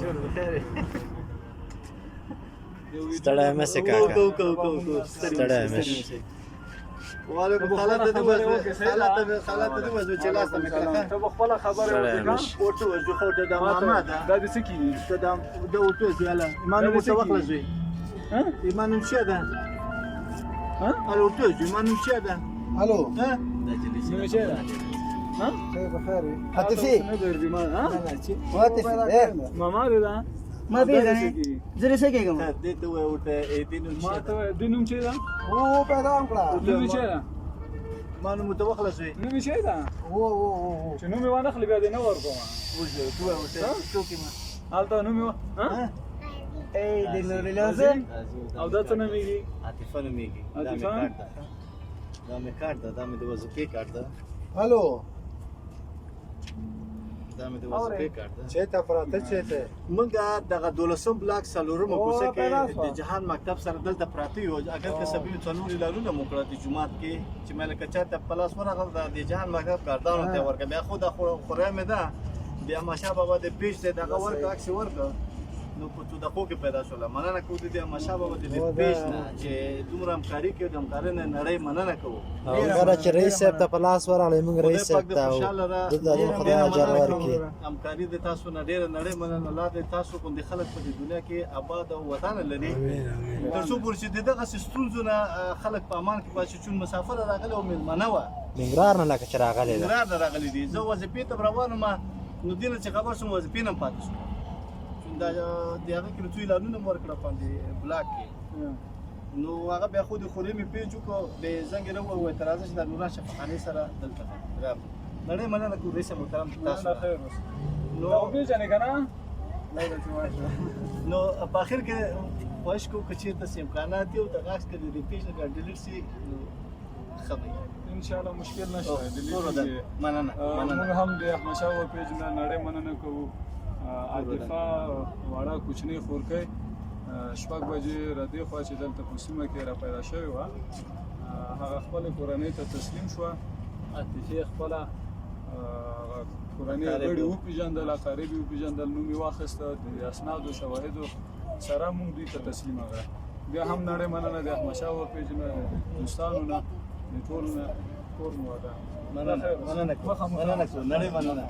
جوړ بخیر ستړی مه سې کاکا ستړی مه شې وعلیکم سلام ته دې وځو خاله ته دې وځو چې لاس ته مې کړه ته خپل خبره وکړه ورته وځو خو ته د ماما دا د څه کیږي ته د ورته وځو یاله ایمان مو ته وخت لږی ها ایمان مو شه ده ها الو ورته وځو ایمان مو شه ده الو ها نو شه ده ها بخير هاتفي نه درځي ما ها هاتفي ماما دې دا ما بيزني زري سكيكم دې ته ورته دینو ما شه ته دینوم چې دا هو پیدا کړه نو چې دا ایمان مو ته وخت لږی نو چې دا هو چې نو مې وانه خلی بیا دې نه ورکوم وځو تو ورته څوک ما حالته نو مې ها اي دې نور لازم او دا څه نه میږي عاطفه نومیږي دا مې کارت ده دا مې د وظیفې کارت ده الو دا مې د وظیفې کارت ده چته پراته چته منګه دغه 12 بلاک سالورم کوڅه کې د جهان مکتب سره دلته پراته یو اگر که سبیل څلور لارونه موکړه د جمعات کې چې مې لکه چاته پلاس ورغل د جهان مکتب کاردانو ته ورکه بیا خو د خوره مې ده بیا ماشه بابا د پیج ته دغه ورکه عکس ورکه نو په تو د خو کې پیدا شول مننه کوو د ماشه بابا د پیج نه چې دومره همکاري کې د همکارۍ نه نړۍ مننه کوو هغه چې رئیس صاحب ته په لاس ورغلی موږ رئیس صاحب ته د خدای اجر ورکړي همکاري د تاسو نه ډېره نړۍ مننه الله دې تاسو غوندې خلک په دې دنیا کې آباد او وطن لري تر څو پورې چې دغه ستونزو نه خلک په امان کې پاتې چون مسافر راغلی او مېلمانه وه ننګرهار نه لکه چې راغلی ده ننګرهار نه راغلی دي زه وظیفې ته روان وم نو دې نه چې خبر شوم وظیفې نه پاتې شوم دا د هغه کې څو اعلانونه مو ورکړه باندې بلاک کې نو هغه بیا خو د خوري مې پیج وکړو به زنګ نه وو اعتراض چې د نورا شفقانه سره دلته راغلی نړۍ مننه کوم رئیس محترم تاسو نو به ځنه کنه نو په اخر کې خوښ کو چې تاسو امکانات یو د غاښ کې د پیج نه ډیلیټ سي خبري ان شاء الله مشکل نشته مننه موږ هم د احمد شاه پیج نه نړۍ مننه کوو عاطفه واړه کوچنی خورکۍ شپږ بجې ردی خوا چې دلته په سیمه کې را پیدا شوې وه هغه خپلې کورنۍ ته تسلیم شوه عاطفې خپله کورنۍ غړي وپېژندل اقارب یې وپېژندل نوم یې واخیسته د اسنادو شواهدو سره موږ دوی ته تسلیم کړه بیا هم نړۍ مننه د احمدشاه وپېژنه د دوستانو نه د ټولو نه کور مو وده مننه نړۍ مننه